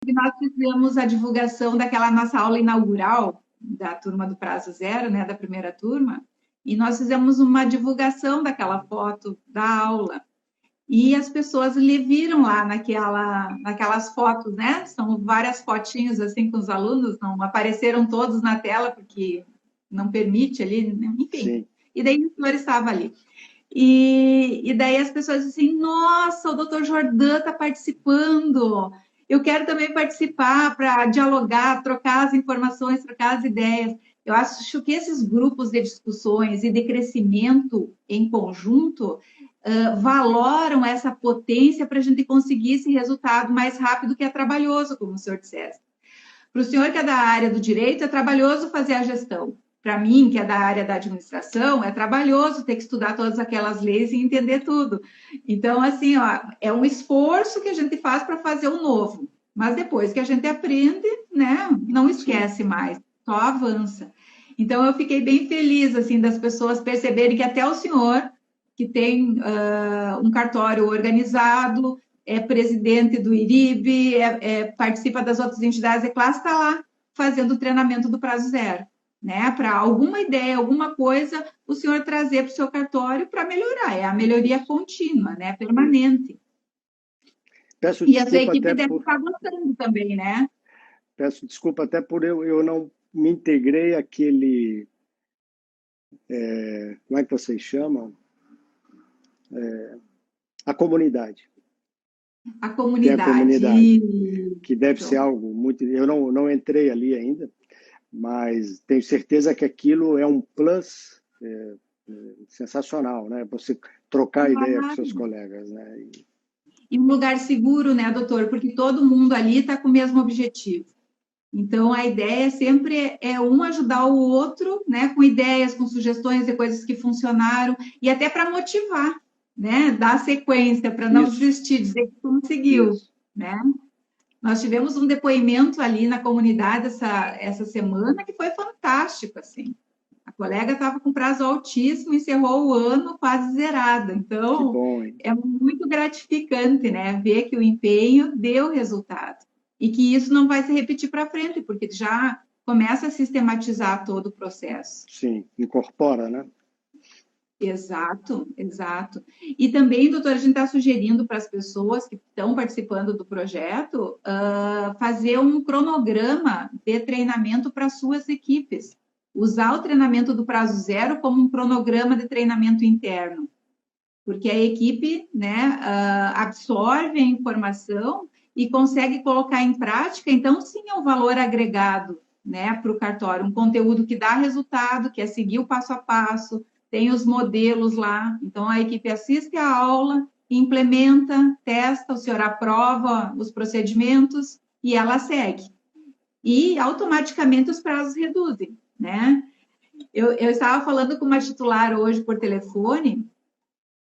que nós fizemos a divulgação daquela nossa aula inaugural da turma do Prazo Zero, né, da primeira turma, e nós fizemos uma divulgação daquela foto da aula. E as pessoas lhe viram lá naquelas fotos, né? São várias fotinhos assim com os alunos, não apareceram todos na tela, porque não permite ali, enfim. Sim. E daí o senhor estava ali. E daí as pessoas dizem, nossa, o doutor Jordan está participando, eu quero também participar para dialogar, trocar as informações, trocar as ideias. Eu acho que esses grupos de discussões e de crescimento em conjunto valoram essa potência para a gente conseguir esse resultado mais rápido, que é trabalhoso, como o senhor dissesse. Para o senhor que é da área do direito, é trabalhoso fazer a gestão. Para mim, que é da área da administração, é trabalhoso ter que estudar todas aquelas leis e entender tudo. Então, assim, ó, é um esforço que a gente faz para fazer o novo. Mas depois que a gente aprende, né, não esquece mais, só avança. Então, eu fiquei bem feliz, assim, das pessoas perceberem que até o senhor, que tem um cartório organizado, é presidente do IRIB, participa das outras entidades de classe, está lá fazendo o treinamento do Prazo Zero, né? Para alguma ideia, alguma coisa, o senhor trazer para o seu cartório para melhorar. É a melhoria contínua, né? Permanente. Peço E a sua desculpa equipe até deve estar gostando também, né? Peço desculpa até por eu não me integrei àquele... como é que vocês chamam? A comunidade. A Tem a comunidade. comunidade, que deve ser algo muito... Eu não entrei ali ainda, mas tenho certeza que aquilo é um plus sensacional, né? Você trocar ideia com seus colegas, né? E um lugar seguro, né, doutor? Porque todo mundo ali está com o mesmo objetivo. Então, a ideia sempre é um ajudar o outro, né, com ideias, com sugestões de coisas que funcionaram, e até para motivar, né, dar sequência, para não desistir, dizer que conseguiu, né? Nós tivemos um depoimento ali na comunidade essa semana que foi fantástico, assim. A colega estava com prazo altíssimo, encerrou o ano quase zerada. Então, bom, é muito gratificante, né, ver que o empenho deu resultado e que isso não vai se repetir para frente, porque já começa a sistematizar todo o processo. Sim, incorpora, né? Exato, exato. E também, doutora, a gente está sugerindo para as pessoas que estão participando do projeto fazer um cronograma de treinamento para suas equipes. Usar o treinamento do Prazo Zero como um cronograma de treinamento interno, porque a equipe, né, absorve a informação e consegue colocar em prática, então sim é um valor agregado, né, para o cartório, um conteúdo que dá resultado, que é seguir o passo a passo, tem os modelos lá, então a equipe assiste a aula, implementa, testa, o senhor aprova os procedimentos e ela segue. E automaticamente os prazos reduzem, né? Eu estava falando com uma titular hoje por telefone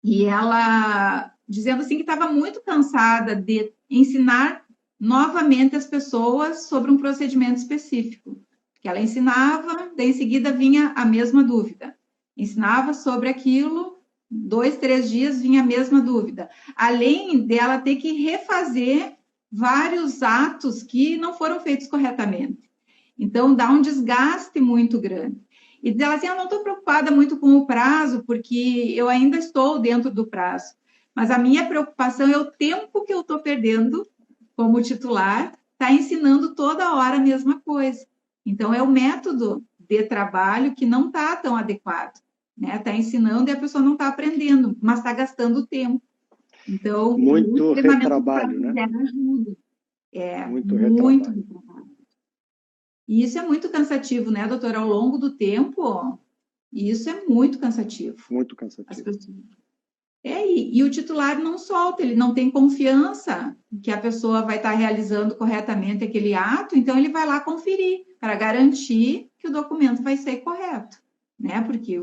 e ela dizendo assim que estava muito cansada de ensinar novamente as pessoas sobre um procedimento específico. Que ela ensinava, daí em seguida vinha a mesma dúvida. Ensinava sobre aquilo, 2, 3 dias vinha a mesma dúvida. Além dela ter que refazer vários atos que não foram feitos corretamente. Então, dá um desgaste muito grande. E diz ela assim, eu não estou preocupada muito com o prazo, porque eu ainda estou dentro do prazo. Mas a minha preocupação é o tempo que eu estou perdendo como titular, está ensinando toda hora a mesma coisa. Então, é o método de trabalho que não está tão adequado. Está ensinando e a pessoa não está aprendendo, mas está gastando tempo. Então, muito retrabalho, né? Ajuda. Muito retrabalho. E isso é muito cansativo, né, doutora? Ao longo do tempo, isso é muito cansativo. Muito cansativo. E o titular não solta, ele não tem confiança que a pessoa vai estar realizando corretamente aquele ato, então ele vai lá conferir para garantir que o documento vai ser correto, né? Porque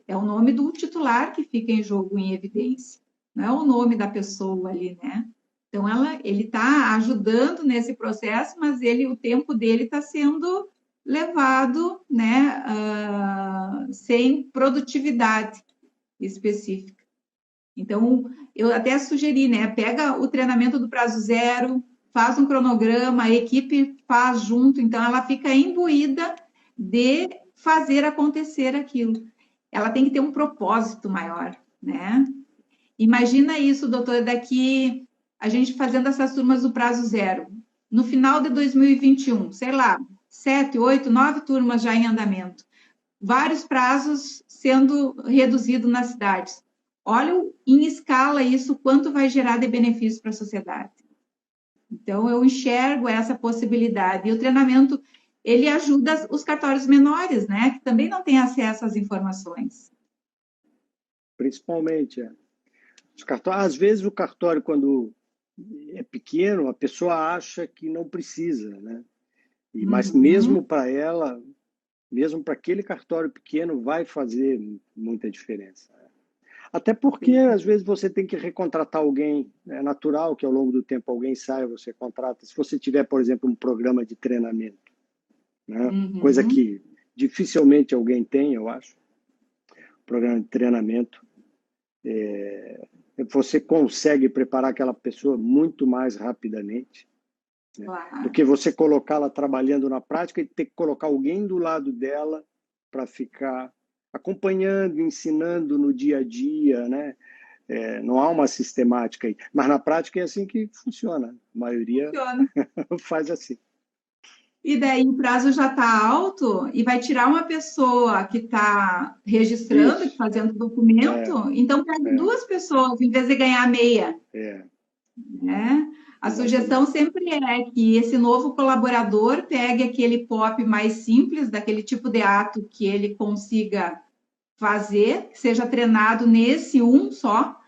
é o nome do titular que fica em jogo, em evidência, não é o nome da pessoa ali, né? Então, ele está ajudando nesse processo, mas o tempo dele está sendo levado, né, sem produtividade específica. Então, eu até sugeri, né, pega o treinamento do Prazo Zero, faz um cronograma, a equipe faz junto, então ela fica imbuída de fazer acontecer aquilo. Ela tem que ter um propósito maior, né? Imagina isso, doutor, daqui a gente fazendo essas turmas do prazo zero. No final de 2021, sei lá, 7, 8, 9 turmas já em andamento. Vários prazos sendo reduzidos nas cidades. Olha em escala isso, quanto vai gerar de benefício para a sociedade. Então, eu enxergo essa possibilidade. E o treinamento, ele ajuda os cartórios menores, né? Que também não têm acesso às informações. Principalmente, Os cartórios, às vezes o cartório, quando é pequeno, a pessoa acha que não precisa, né? Mas mesmo para ela, mesmo para aquele cartório pequeno, vai fazer muita diferença. Até porque, às vezes, você tem que recontratar alguém. É natural que, ao longo do tempo, alguém saia, você contrata. Se você tiver, por exemplo, um programa de treinamento, né? Coisa que dificilmente alguém tem, eu acho. Programa de treinamento. Você consegue preparar aquela pessoa muito mais rapidamente, né? Do que você colocá-la trabalhando na prática e ter que colocar alguém do lado dela para ficar acompanhando, ensinando no dia a dia, né? Não há uma sistemática aí. Mas na prática é assim que funciona. A maioria faz assim. E daí o prazo já está alto e vai tirar uma pessoa que está registrando, Isso. fazendo documento, então pega duas pessoas em vez de ganhar meia. Né? A sugestão sempre é que esse novo colaborador pegue aquele POP mais simples, daquele tipo de ato que ele consiga fazer, que seja treinado nesse um só,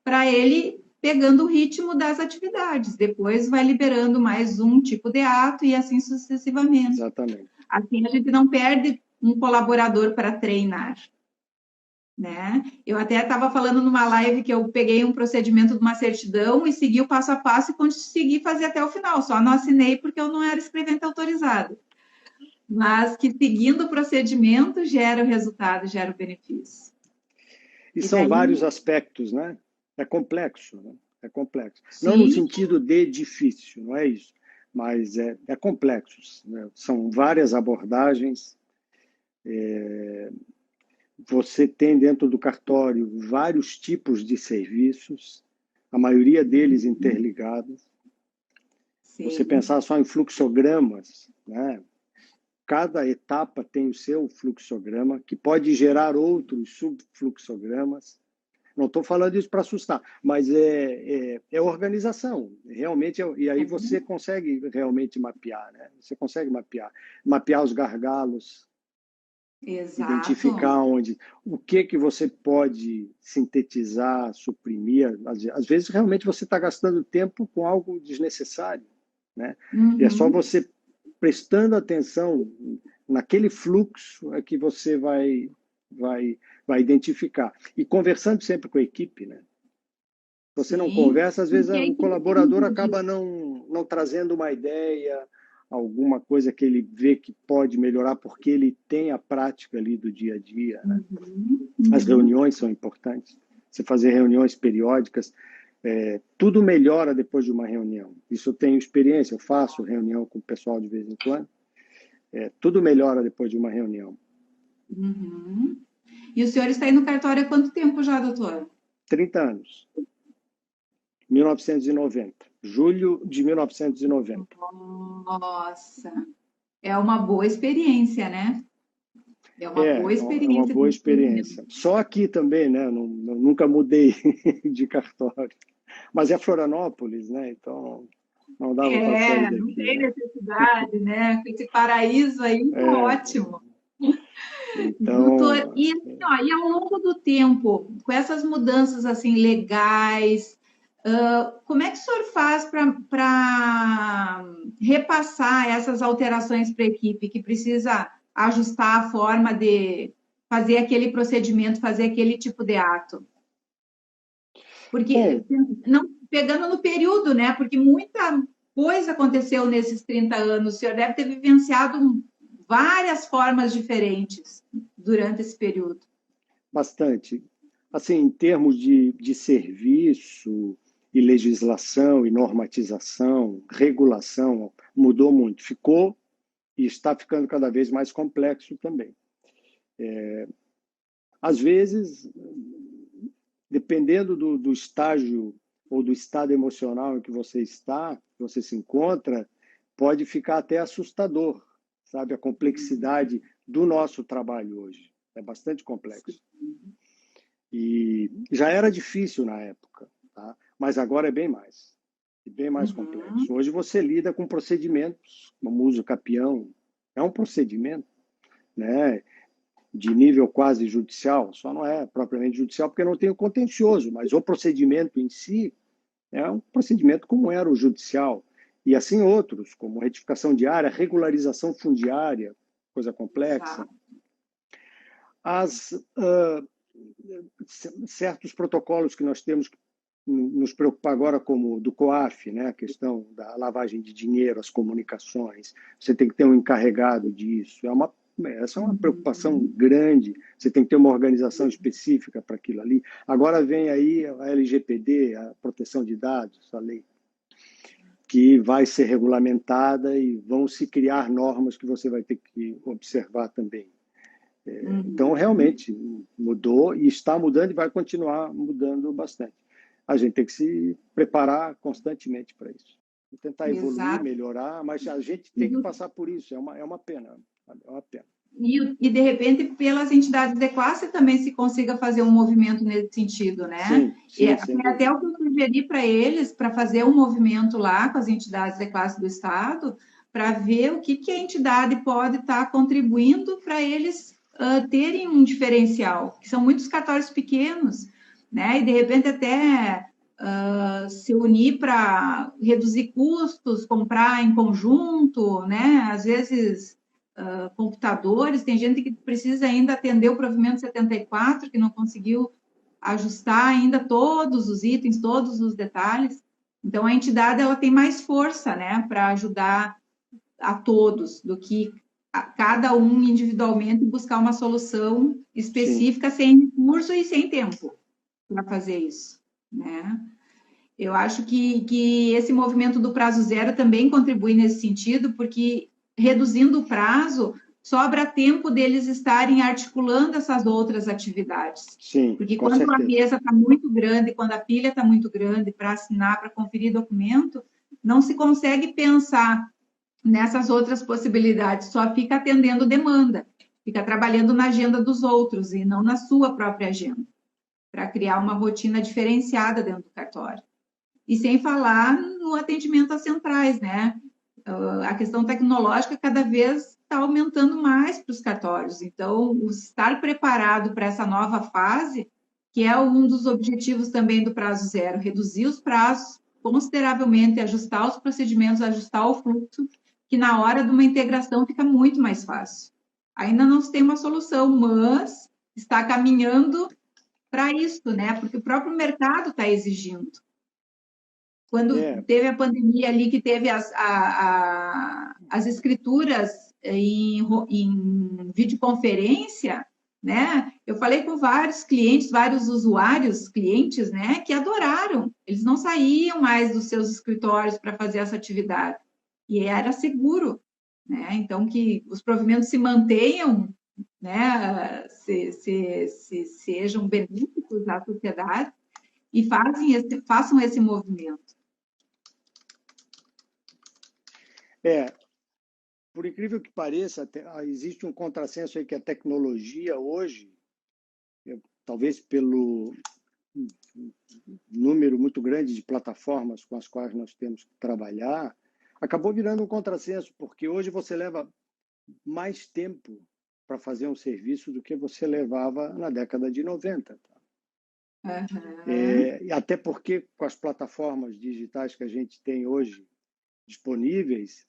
para ele pegando o ritmo das atividades. Depois vai liberando mais um tipo de ato e assim sucessivamente. Exatamente. Assim a gente não perde um colaborador para treinar. Né? Eu até estava falando numa live que eu peguei um procedimento de uma certidão e segui o passo a passo e consegui fazer até o final, só não assinei porque eu não era escrevente autorizado. Mas que seguindo o procedimento gera o resultado, gera o benefício. E são vários aspectos, né? É complexo, né? É complexo. Sim. Não no sentido de difícil, não é isso, mas é complexo. Né? São várias abordagens. Você tem dentro do cartório vários tipos de serviços, a maioria deles interligados. Sim. Você pensar só em fluxogramas, né? Cada etapa tem o seu fluxograma, que pode gerar outros subfluxogramas. Não estou falando isso para assustar, mas é organização, realmente. E aí você consegue realmente mapear, né? Você consegue mapear os gargalos. Exato. Identificar o que você pode sintetizar, suprimir. Às vezes, realmente, você está gastando tempo com algo desnecessário, né? E é só você prestando atenção naquele fluxo é que você vai identificar. E conversando sempre com a equipe, né? Se você não conversa, às vezes o colaborador acaba não trazendo uma ideia, alguma coisa que ele vê que pode melhorar, porque ele tem a prática ali do dia a dia. Né? As reuniões são importantes. Você fazer reuniões periódicas, tudo melhora depois de uma reunião. Isso eu tenho experiência, eu faço reunião com o pessoal de vez em quando. Tudo melhora depois de uma reunião. E o senhor está aí no cartório há quanto tempo já, doutor? 30 anos. 1990. Julho de 1990. Nossa, é uma boa experiência, né? É uma boa experiência. É uma boa experiência. Só aqui também, né? Nunca mudei de cartório. Mas é Florianópolis, né? Então não dava para sair daqui. Não tem necessidade, né? Esse paraíso aí tá ótimo. Então, doutor, e ao longo do tempo, com essas mudanças assim legais, como é que o senhor faz para repassar essas alterações para a equipe que precisa ajustar a forma de fazer aquele procedimento, fazer aquele tipo de ato? Porque, não pegando no período, né? Porque muita coisa aconteceu nesses 30 anos, o senhor deve ter vivenciado várias formas diferentes durante esse período. Bastante. Assim, em termos de serviço, e legislação, e normatização, regulação, mudou muito. Ficou e está ficando cada vez mais complexo também. Às vezes, dependendo do estágio ou do estado emocional em que você está, que você se encontra, pode ficar até assustador, sabe? A complexidade do nosso trabalho hoje. É bastante complexo. E já era difícil na época, tá? Mas agora é bem mais complexo. Hoje você lida com procedimentos, como uso capião, é um procedimento, né? De nível quase judicial, só não é propriamente judicial porque não tem o contencioso, mas o procedimento em si é um procedimento como era o judicial. E assim outros, como retificação de área, regularização fundiária, coisa complexa. Certos protocolos que nós temos que nos preocupar agora, como do COAF, né? A questão da lavagem de dinheiro, as comunicações, você tem que ter um encarregado disso. Essa é uma preocupação grande, você tem que ter uma organização específica para aquilo ali. Agora vem aí a LGPD, a proteção de dados, a lei, que vai ser regulamentada e vão se criar normas que você vai ter que observar também. Então, realmente, mudou e está mudando e vai continuar mudando bastante. A gente tem que se preparar constantemente para isso. Tentar evoluir, melhorar, mas a gente tem que passar por isso. É uma pena. É uma pena. E, de repente, pelas entidades de classe também se consiga fazer um movimento nesse sentido, né? Sim, até o que eu sugeri para eles, para fazer um movimento lá com as entidades de classe do Estado, para ver o que a entidade pode estar contribuindo para eles terem um diferencial, que são muitos cartórios pequenos, né? E, de repente, até se unir para reduzir custos, comprar em conjunto, né? Às vezes... computadores, tem gente que precisa ainda atender o provimento 74, que não conseguiu ajustar ainda todos os itens, todos os detalhes. Então, a entidade ela tem mais força, né, para ajudar a todos, do que cada um individualmente buscar uma solução específica, sem recurso e sem tempo para fazer isso, né? Eu acho que esse movimento do prazo zero também contribui nesse sentido, porque reduzindo o prazo, sobra tempo deles estarem articulando essas outras atividades. Sim, porque com quando certeza. a mesa está muito grande, quando a pilha está muito grande para assinar, para conferir documento, não se consegue pensar nessas outras possibilidades, só fica atendendo demanda, fica trabalhando na agenda dos outros e não na sua própria agenda, para criar uma rotina diferenciada dentro do cartório. E sem falar no atendimento às centrais, né? A questão tecnológica cada vez está aumentando mais para os cartórios. Então, o estar preparado para essa nova fase, que é um dos objetivos também do prazo zero, reduzir os prazos consideravelmente, ajustar os procedimentos, ajustar o fluxo, que na hora de uma integração fica muito mais fácil. Ainda não se tem uma solução, mas está caminhando para isso, né? Porque o próprio mercado está exigindo. Quando teve a pandemia ali, que teve as escrituras em videoconferência, né? Eu falei com vários clientes, vários usuários, clientes, né? Que adoraram. Eles não saíam mais dos seus escritórios para fazer essa atividade. E era seguro, né? Então, que os provimentos se mantenham, né? Sejam benéficos à sociedade e façam esse movimento. Por incrível que pareça, existe um contrassenso aí que a tecnologia hoje, talvez pelo número muito grande de plataformas com as quais nós temos que trabalhar, acabou virando um contrassenso, porque hoje você leva mais tempo para fazer um serviço do que você levava na década de 90. E até porque com as plataformas digitais que a gente tem hoje disponíveis,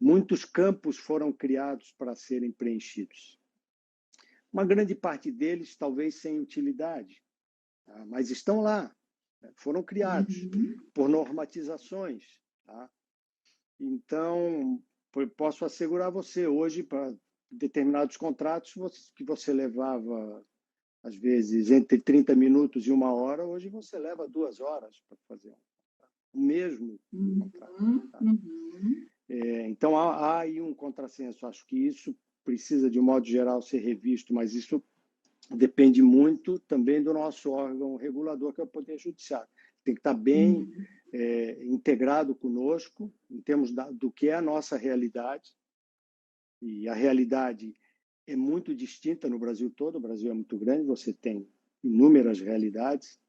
muitos campos foram criados para serem preenchidos. Uma grande parte deles talvez sem utilidade, tá? Mas estão lá, foram criados por normatizações. Tá? Então, posso assegurar você, hoje, para determinados contratos que você levava às vezes, entre 30 minutos e 1 hora, hoje você leva 2 horas para fazer o mesmo contrato. Tá? Então, há aí um contrassenso. Acho que isso precisa, de um modo geral, ser revisto, mas isso depende muito também do nosso órgão regulador, que é o Poder Judiciário. Tem que estar bem integrado conosco, em termos do que é a nossa realidade. E a realidade é muito distinta no Brasil todo. O Brasil é muito grande, você tem inúmeras realidades.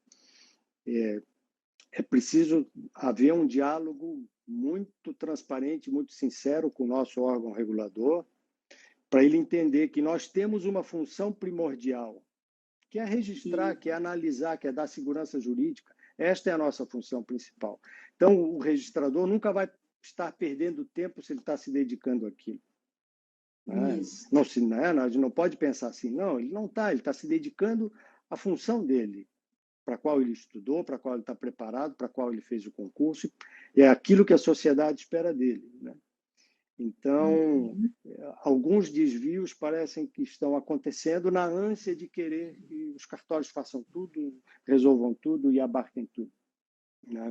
É preciso haver um diálogo muito transparente, muito sincero com o nosso órgão regulador, para ele entender que nós temos uma função primordial, que é registrar, que é analisar, que é dar segurança jurídica. Esta é a nossa função principal. Então, o registrador nunca vai estar perdendo tempo se ele está se dedicando àquilo. Não, a gente não pode pensar assim, não, ele não está, ele está se dedicando à função dele, para a qual ele estudou, para a qual ele está preparado, para a qual ele fez o concurso, é aquilo que a sociedade espera dele, né? Então, alguns desvios parecem que estão acontecendo na ânsia de querer que os cartórios façam tudo, resolvam tudo e abarquem tudo, né?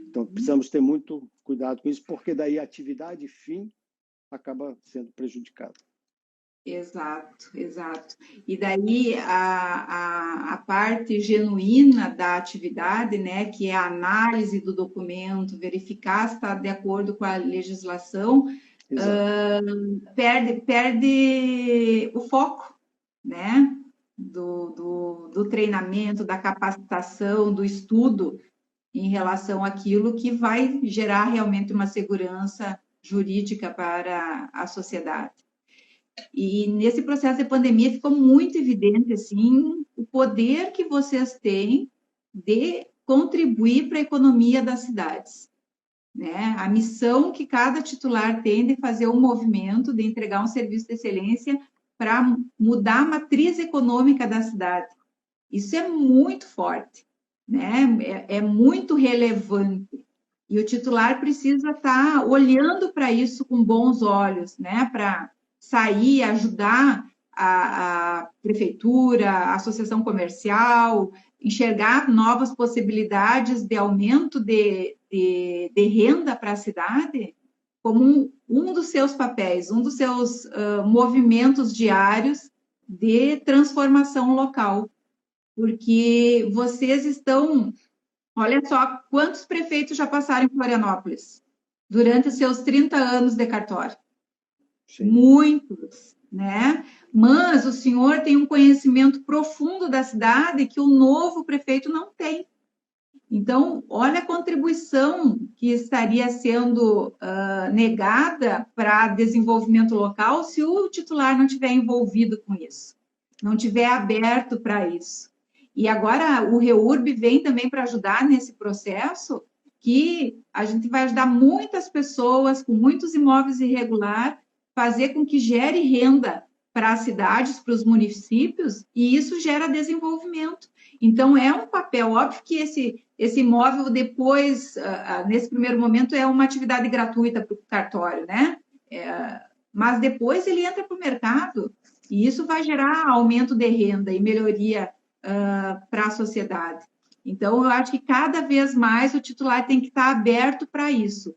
Então, precisamos ter muito cuidado com isso, porque daí a atividade fim acaba sendo prejudicada. Exato, exato. E daí a parte genuína da atividade, né, que é a análise do documento, verificar se está de acordo com a legislação, perde o foco, né, do treinamento, da capacitação, do estudo em relação àquilo que vai gerar realmente uma segurança jurídica para a sociedade. E nesse processo de pandemia ficou muito evidente assim, o poder que vocês têm de contribuir para a economia das cidades, né? A missão que cada titular tem de fazer um movimento, de entregar um serviço de excelência para mudar a matriz econômica da cidade. Isso é muito forte, né? É muito relevante. E o titular precisa estar olhando para isso com bons olhos, né? Para sair, ajudar a prefeitura, a associação comercial, enxergar novas possibilidades de aumento de renda para a cidade, como um dos seus papéis, um dos seus movimentos diários de transformação local. Porque vocês estão... Olha só quantos prefeitos já passaram em Florianópolis durante os seus 30 anos de cartório. Sim. Muitos, né? Mas o senhor tem um conhecimento profundo da cidade que o novo prefeito não tem. Então, olha a contribuição que estaria sendo negada para desenvolvimento local se o titular não estiver envolvido com isso, não estiver aberto para isso. E agora o REURB vem também para ajudar nesse processo, que a gente vai ajudar muitas pessoas com muitos imóveis irregulares, fazer com que gere renda para as cidades, para os municípios, e isso gera desenvolvimento. Então, é um papel, óbvio que esse imóvel depois, nesse primeiro momento, é uma atividade gratuita para o cartório, né? Mas depois ele entra para o mercado, e isso vai gerar aumento de renda e melhoria para a sociedade. Então, eu acho que cada vez mais o titular tem que estar aberto para isso.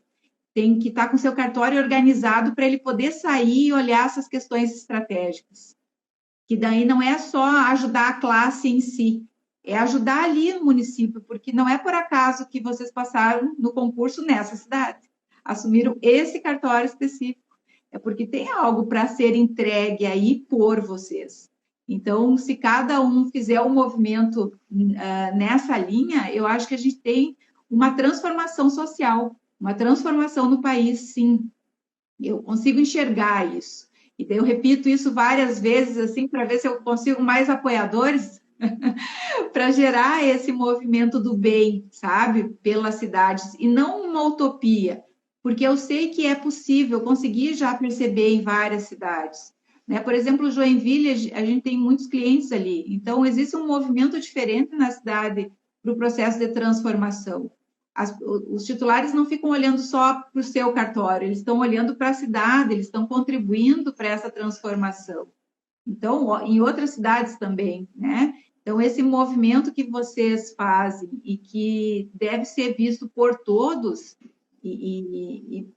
Tem que estar com seu cartório organizado para ele poder sair e olhar essas questões estratégicas. Que daí não é só ajudar a classe em si, é ajudar ali no município, porque não é por acaso que vocês passaram no concurso nessa cidade, assumiram esse cartório específico, é porque tem algo para ser entregue aí por vocês. Então, se cada um fizer um movimento nessa linha, eu acho que a gente tem uma transformação social, uma transformação no país, sim. Eu consigo enxergar isso. E daí eu repito isso várias vezes, assim, para ver se eu consigo mais apoiadores para gerar esse movimento do bem, sabe, pelas cidades, e não uma utopia, porque eu sei que é possível, consegui já perceber em várias cidades. Né? Por exemplo, Joinville, a gente tem muitos clientes ali, então existe um movimento diferente na cidade para o processo de transformação. Os titulares não ficam olhando só para o seu cartório, eles estão olhando para a cidade, eles estão contribuindo para essa transformação. Então, em outras cidades também, né? Então, esse movimento que vocês fazem e que deve ser visto por todos e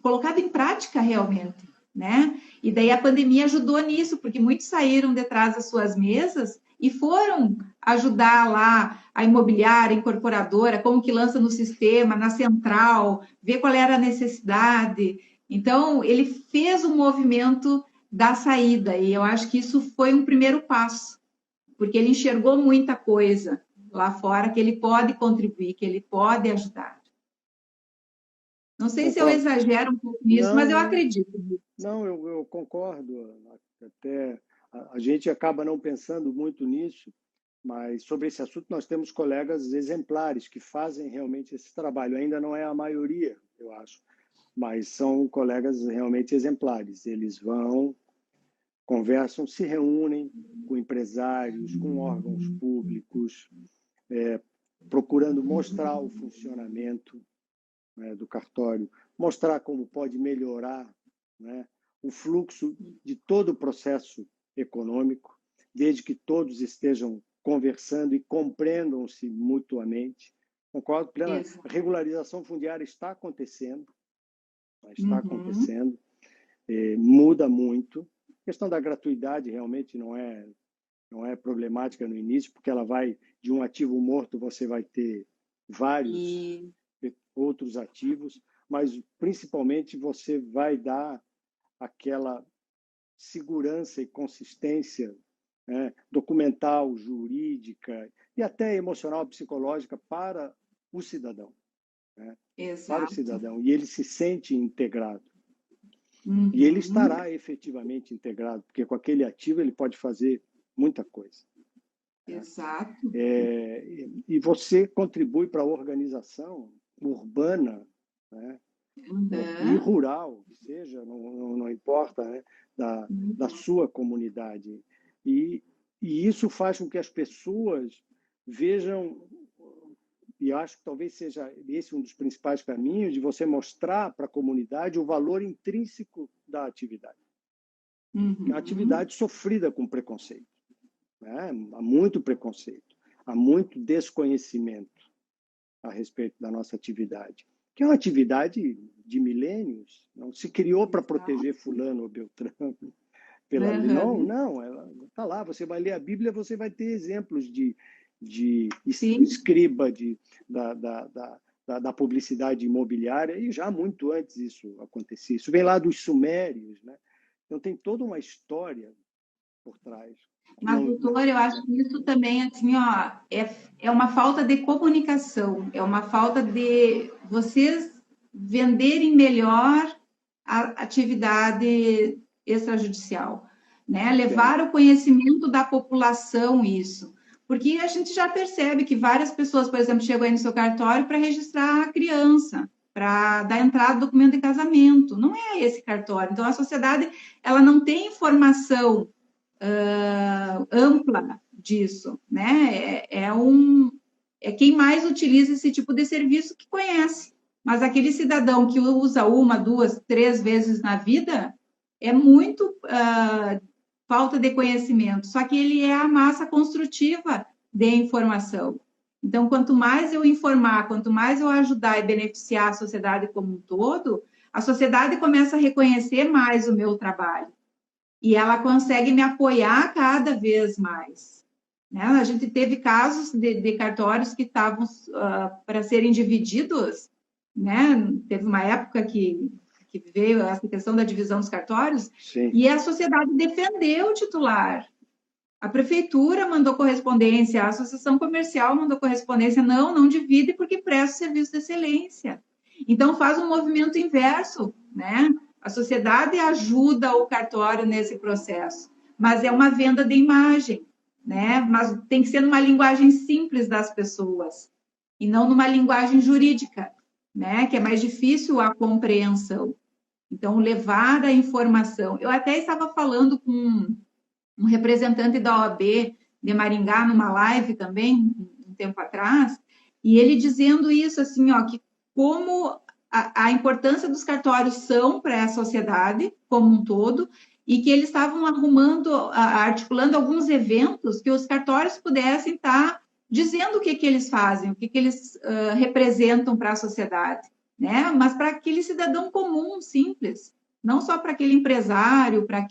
colocado em prática realmente, né? E daí a pandemia ajudou nisso, porque muitos saíram de trás das suas mesas e foram ajudar lá a imobiliária, a incorporadora, como que lança no sistema, na central, ver qual era a necessidade. Então, ele fez o movimento da saída, e eu acho que isso foi um primeiro passo, porque ele enxergou muita coisa lá fora que ele pode contribuir, que ele pode ajudar. Não sei se eu exagero um pouco nisso, mas eu acredito nisso. Não, eu concordo. Até a gente acaba não pensando muito nisso, mas sobre esse assunto nós temos colegas exemplares que fazem realmente esse trabalho. Ainda não é a maioria, eu acho, mas são colegas realmente exemplares. Eles vão, conversam, se reúnem com empresários, com órgãos públicos, procurando mostrar o funcionamento, né, do cartório, mostrar como pode melhorar, né, o fluxo de todo o processo econômico, desde que todos estejam conversando e compreendam-se mutuamente. Concordo plenamente. A regularização fundiária está acontecendo, muda muito. A questão da gratuidade realmente não é problemática no início, porque ela vai de um ativo morto, você vai ter vários outros ativos, mas principalmente você vai dar aquela segurança e consistência, né, documental, jurídica e até emocional, psicológica para o cidadão, né? Para o cidadão, e ele se sente integrado. E ele estará efetivamente integrado, porque com aquele ativo ele pode fazer muita coisa. Exato. E você contribui para a organização urbana, né, e rural, que seja, não importa, né, da sua comunidade. E isso faz com que as pessoas vejam, e acho que talvez seja esse um dos principais caminhos, de você mostrar para a comunidade o valor intrínseco da atividade. Uma atividade sofrida com preconceito, né? Há muito preconceito, há muito desconhecimento a respeito da nossa atividade, que é uma atividade de milênios, não se criou para proteger fulano ou beltrano pela lei. Não, ela está lá, você vai ler a Bíblia, você vai ter exemplos de escriba da publicidade imobiliária, e já muito antes isso acontecia. Isso vem lá dos sumérios, né? Então tem toda uma história por trás. Mas, doutor, eu acho que isso também, assim, ó, é uma falta de comunicação, é uma falta de vocês venderem melhor a atividade extrajudicial, né? Levar o conhecimento da população isso. Porque a gente já percebe que várias pessoas, por exemplo, chegam aí no seu cartório para registrar a criança, para dar entrada do documento de casamento. Não é esse cartório. Então, a sociedade ela não tem informação ampla disso, né? É quem mais utiliza esse tipo de serviço que conhece. Mas aquele cidadão que usa uma, duas, três vezes na vida é muito falta de conhecimento. Só que ele é a massa construtiva de informação. Então, quanto mais eu informar, quanto mais eu ajudar e beneficiar a sociedade como um todo, a sociedade começa a reconhecer mais o meu trabalho. E ela consegue me apoiar cada vez mais. Né? A gente teve casos de cartórios que estavam para serem divididos, né? Teve uma época que veio essa questão da divisão dos cartórios, sim, e a sociedade defendeu o titular. A prefeitura mandou correspondência, a associação comercial mandou correspondência, não divide porque presta serviço de excelência. Então, faz um movimento inverso, né? A sociedade ajuda o cartório nesse processo, mas é uma venda de imagem, né? Mas tem que ser numa linguagem simples das pessoas e não numa linguagem jurídica, né? Que é mais difícil a compreensão. Então, levar a informação. Eu até estava falando com um representante da OAB de Maringá numa live também, um tempo atrás, e ele dizendo isso, assim, ó, que como a importância dos cartórios são para a sociedade como um todo, e que eles estavam articulando alguns eventos que os cartórios pudessem estar dizendo o que eles fazem, o que eles representam para a sociedade, né? Mas para aquele cidadão comum, simples, não só para aquele empresário, para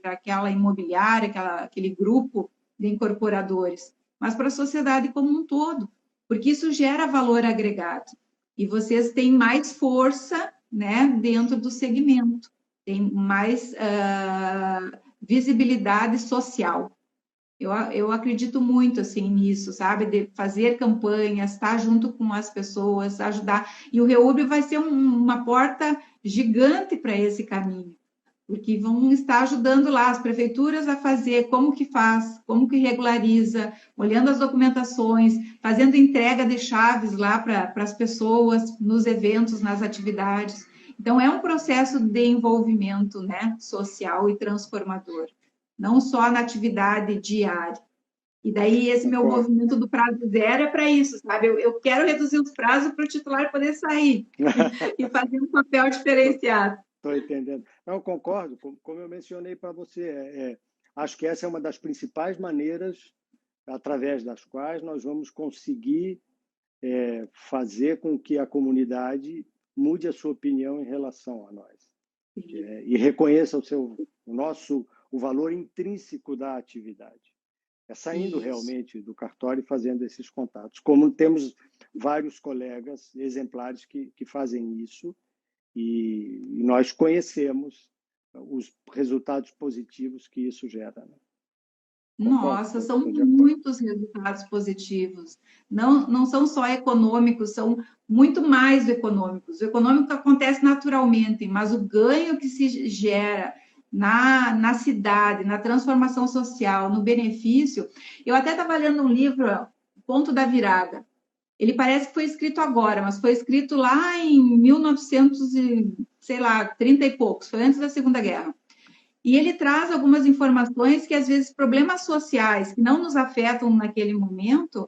aquela imobiliária, aquele grupo de incorporadores, mas para a sociedade como um todo, porque isso gera valor agregado. E vocês têm mais força, né, dentro do segmento, tem mais visibilidade social. Eu acredito muito assim nisso, sabe? De fazer campanhas, estar junto com as pessoas, ajudar. E o REURB vai ser uma porta gigante para esse caminho, porque vão estar ajudando lá as prefeituras a fazer como que faz, como que regulariza, olhando as documentações, fazendo entrega de chaves lá para as pessoas, nos eventos, nas atividades. Então, é um processo de envolvimento, né, social e transformador, não só na atividade diária. E daí, esse meu movimento do prazo zero é para isso, sabe? Eu quero reduzir os prazos para o titular poder sair e fazer um papel diferenciado. Estou entendendo. Não, concordo, como eu mencionei para você, acho que essa é uma das principais maneiras através das quais nós vamos conseguir fazer com que a comunidade mude a sua opinião em relação a nós e reconheça o valor intrínseco da atividade. É saindo realmente do cartório e fazendo esses contatos. Como temos vários colegas exemplares que fazem isso, e nós conhecemos os resultados positivos que isso gera. Né? Nossa, são muitos resultados positivos. Não são só econômicos, são muito mais do econômicos. O econômico acontece naturalmente, mas o ganho que se gera na cidade, na transformação social, no benefício. Eu até estava lendo um livro, Ponto da Virada. Ele parece que foi escrito agora, mas foi escrito lá em 1930 e poucos, foi antes da Segunda Guerra. E ele traz algumas informações que, às vezes, problemas sociais que não nos afetam naquele momento,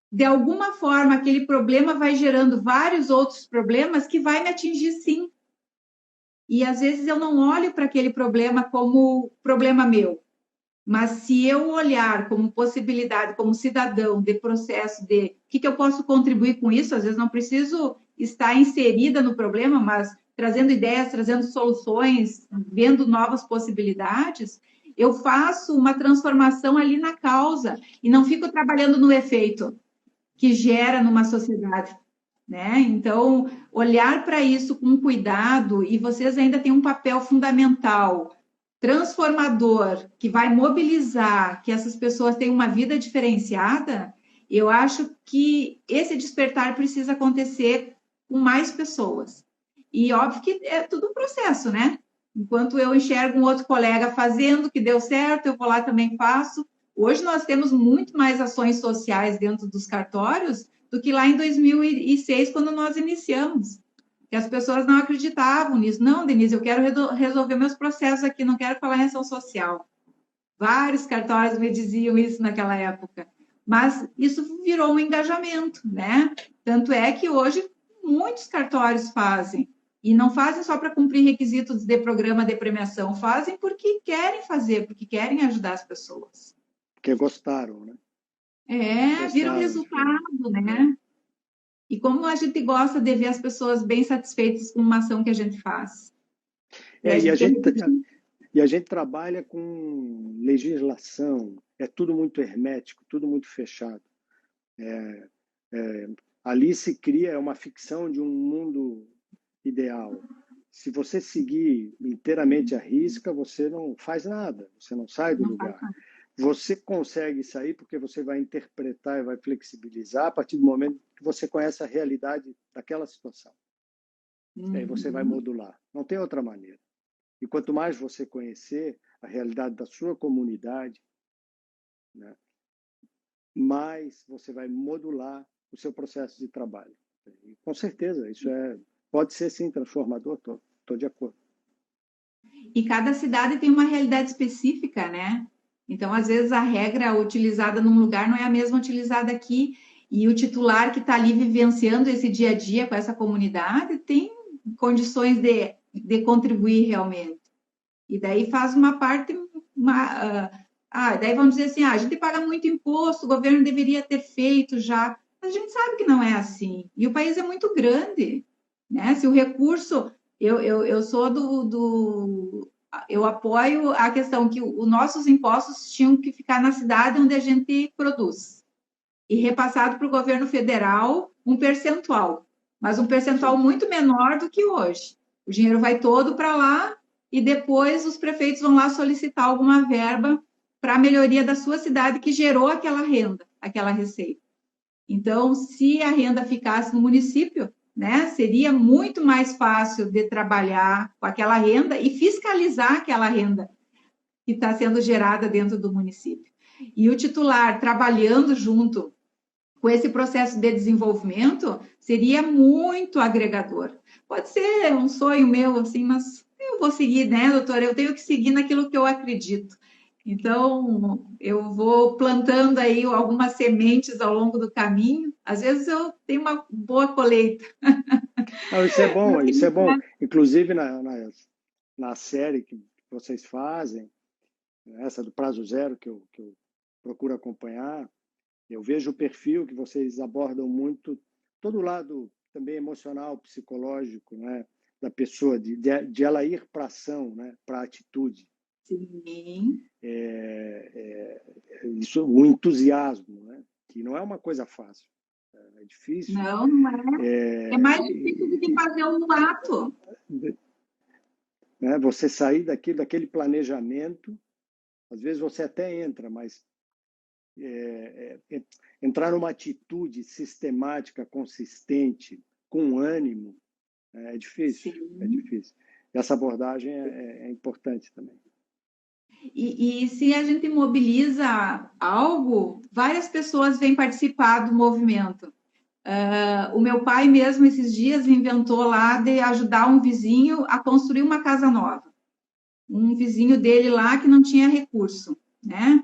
de alguma forma, aquele problema vai gerando vários outros problemas que vai me atingir, sim. E, às vezes, eu não olho para aquele problema como problema meu. Mas se eu olhar como possibilidade, como cidadão, de processo de o que eu posso contribuir com isso, às vezes não preciso estar inserida no problema, mas trazendo ideias, trazendo soluções, vendo novas possibilidades, eu faço uma transformação ali na causa e não fico trabalhando no efeito que gera numa sociedade. Né? Então, olhar para isso com cuidado, e vocês ainda têm um papel fundamental, transformador, que vai mobilizar que essas pessoas tenham uma vida diferenciada, eu acho que esse despertar precisa acontecer com mais pessoas. E óbvio que é tudo um processo, né? Enquanto eu enxergo um outro colega fazendo, que deu certo, eu vou lá também faço. Hoje nós temos muito mais ações sociais dentro dos cartórios do que lá em 2006, quando nós iniciamos. Que as pessoas não acreditavam nisso. Não, Denise, eu quero resolver meus processos aqui, não quero falar em ação social. Vários cartórios me diziam isso naquela época. Mas isso virou um engajamento, né? Tanto é que hoje muitos cartórios fazem. E não fazem só para cumprir requisitos de programa de premiação, fazem porque querem fazer, porque querem ajudar as pessoas. Porque gostaram, né? Vira um resultado, né? E como a gente gosta de ver as pessoas bem satisfeitas com uma ação que a gente faz. E a gente trabalha com legislação, é tudo muito hermético, tudo muito fechado. Ali se cria uma ficção de um mundo ideal. Se você seguir inteiramente à risca, você não faz nada, você não sai do lugar. Você consegue sair porque você vai interpretar e vai flexibilizar a partir do momento que você conhece a realidade daquela situação. E aí você vai modular. Não tem outra maneira. E quanto mais você conhecer a realidade da sua comunidade, né, mais você vai modular o seu processo de trabalho. E, com certeza, isso pode ser, sim, transformador, estou de acordo. E cada cidade tem uma realidade específica, né? Então, às vezes, a regra utilizada num lugar não é a mesma utilizada aqui, e o titular que está ali vivenciando esse dia a dia com essa comunidade tem condições de contribuir realmente. E daí faz uma parte, daí vamos dizer assim, a gente paga muito imposto, o governo deveria ter feito já. A gente sabe que não é assim. E o país é muito grande, né? Se o recurso, eu sou eu apoio a questão que os nossos impostos tinham que ficar na cidade onde a gente produz e repassado para o governo federal um percentual, mas um percentual muito menor do que hoje. O dinheiro vai todo para lá e depois os prefeitos vão lá solicitar alguma verba para a melhoria da sua cidade que gerou aquela renda, aquela receita. Então, se a renda ficasse no município, né, seria muito mais fácil de trabalhar com aquela renda e fiscalizar aquela renda que está sendo gerada dentro do município. E o titular trabalhando junto com esse processo de desenvolvimento, seria muito agregador. Pode ser um sonho meu, assim, mas eu vou seguir, né, doutora? Eu tenho que seguir naquilo que eu acredito. Então, eu vou plantando aí algumas sementes ao longo do caminho. Às vezes eu tenho uma boa colheita. Não, isso é bom, isso é bom. Inclusive na série que vocês fazem, essa do Prazo Zero, que eu procuro acompanhar, eu vejo o perfil que vocês abordam muito, todo o lado também emocional, psicológico, né, da pessoa, de ela ir para a ação, né, para a atitude. Sim. Isso, o entusiasmo, né, que não é uma coisa fácil, é difícil. Não, não é. É mais difícil do que fazer um ato. Né, você sair daquele planejamento, às vezes você até entra, mas entrar numa atitude sistemática, consistente, com ânimo, é difícil. Sim. É difícil. Essa abordagem é importante também. E se a gente mobiliza algo, várias pessoas vêm participar do movimento. O meu pai mesmo, esses dias, inventou lá de ajudar um vizinho a construir uma casa nova. Um vizinho dele lá que não tinha recurso, né?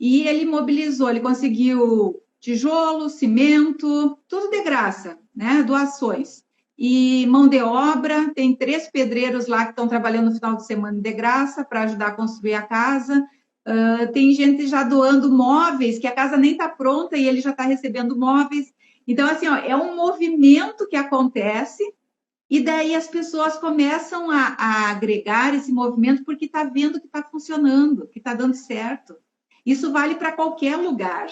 E ele mobilizou, ele conseguiu tijolo, cimento, tudo de graça, né? Doações. E mão de obra, tem 3 pedreiros lá que estão trabalhando no final de semana de graça para ajudar a construir a casa. Tem gente já doando móveis, que a casa nem está pronta e ele já está recebendo móveis. Então, assim, ó, é um movimento que acontece e daí as pessoas começam a agregar esse movimento porque está vendo que está funcionando, que está dando certo. Isso vale para qualquer lugar,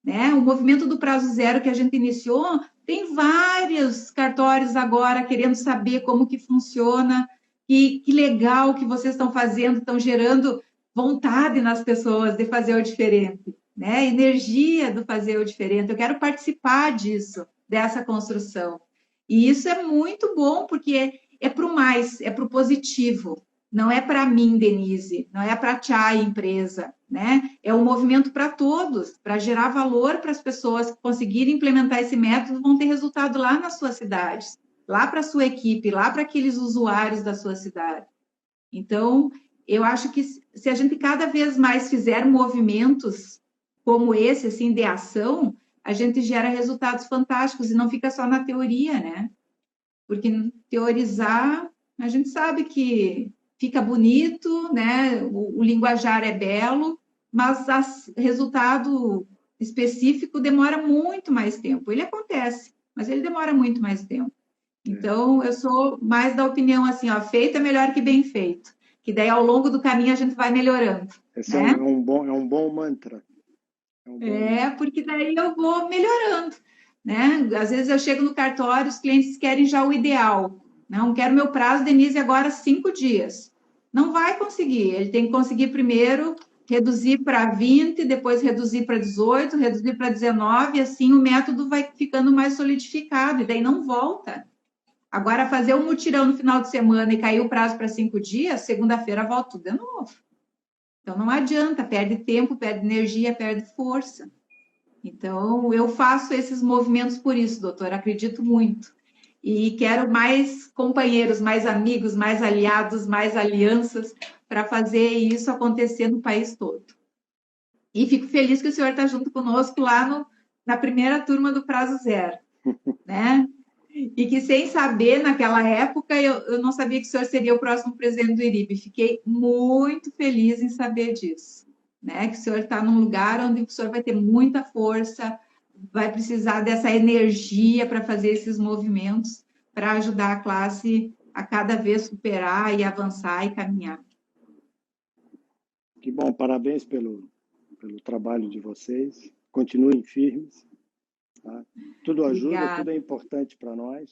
né? O movimento do Prazo Zero que a gente iniciou, tem vários cartórios agora querendo saber como que funciona, que legal que vocês estão fazendo, estão gerando vontade nas pessoas de fazer o diferente, né? Energia do fazer o diferente. Eu quero participar disso, dessa construção. E isso é muito bom, porque é para o mais, é para o positivo. Não é para mim, Denise, não é para a empresa, né? É um movimento para todos, para gerar valor para as pessoas que conseguirem implementar esse método, vão ter resultado lá nas suas cidades, lá para a sua equipe, lá para aqueles usuários da sua cidade. Então, eu acho que se a gente cada vez mais fizer movimentos como esse, assim, de ação, a gente gera resultados fantásticos e não fica só na teoria, né? Porque teorizar, a gente sabe que fica bonito, né? O linguajar é belo, mas o resultado específico demora muito mais tempo. Ele acontece, mas ele demora muito mais tempo. Então, eu sou mais da opinião assim, ó, feito é melhor que bem feito. Que daí, ao longo do caminho, a gente vai melhorando. Esse né? é um bom mantra. Porque daí eu vou melhorando. Né? Às vezes eu chego no cartório, os clientes querem já o ideal. Não quero meu prazo, Denise, agora 5 dias. Não vai conseguir. Ele tem que conseguir primeiro reduzir para 20, depois reduzir para 18, reduzir para 19, e assim o método vai ficando mais solidificado, e daí não volta. Agora, fazer um mutirão no final de semana e cair o prazo para 5 dias, segunda-feira volta tudo de novo. Então, não adianta, perde tempo, perde energia, perde força. Então, eu faço esses movimentos por isso, doutor, acredito muito. E quero mais companheiros, mais amigos, mais aliados, mais alianças para fazer isso acontecer no país todo. E fico feliz que o senhor está junto conosco lá na primeira turma do Prazo Zero, né? E que, sem saber, naquela época, eu não sabia que o senhor seria o próximo presidente do IRIB. Fiquei muito feliz em saber disso, né? Que o senhor está num lugar onde o senhor vai ter muita força, vai precisar dessa energia para fazer esses movimentos, para ajudar a classe a cada vez superar e avançar e caminhar. Que bom, parabéns pelo trabalho de vocês. Continuem firmes. Tá? Tudo ajuda, Obrigada. tudo é importante para nós.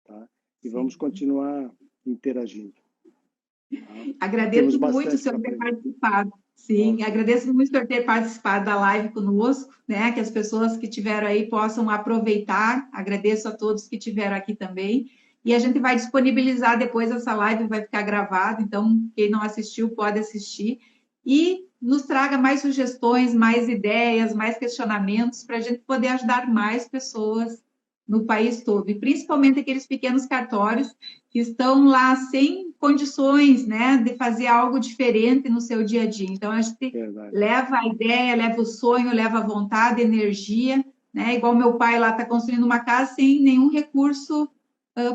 Tá? E vamos continuar interagindo. Tá? Agradeço muito o senhor ter participado. Sim, Ótimo. agradeço muito o senhor ter participado da live conosco, né? Que as pessoas que estiveram aí possam aproveitar. Agradeço a todos que estiveram aqui também. E a gente vai disponibilizar depois essa live, vai ficar gravada, então quem não assistiu pode assistir. E nos traga mais sugestões, mais ideias, mais questionamentos, para a gente poder ajudar mais pessoas no país todo, e principalmente aqueles pequenos cartórios que estão lá sem condições, né, de fazer algo diferente no seu dia a dia. Então, a gente leva a ideia, leva o sonho, leva a vontade, a energia, né, igual meu pai lá está construindo uma casa sem nenhum recurso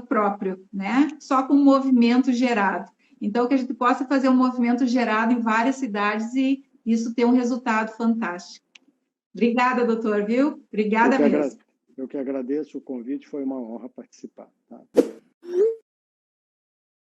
próprio, né, só com movimento gerado. Então, que a gente possa fazer um movimento gerado em várias cidades e isso ter um resultado fantástico. Obrigada, doutor, viu? Obrigada mesmo. Eu que agradeço o convite, foi uma honra participar. Tá?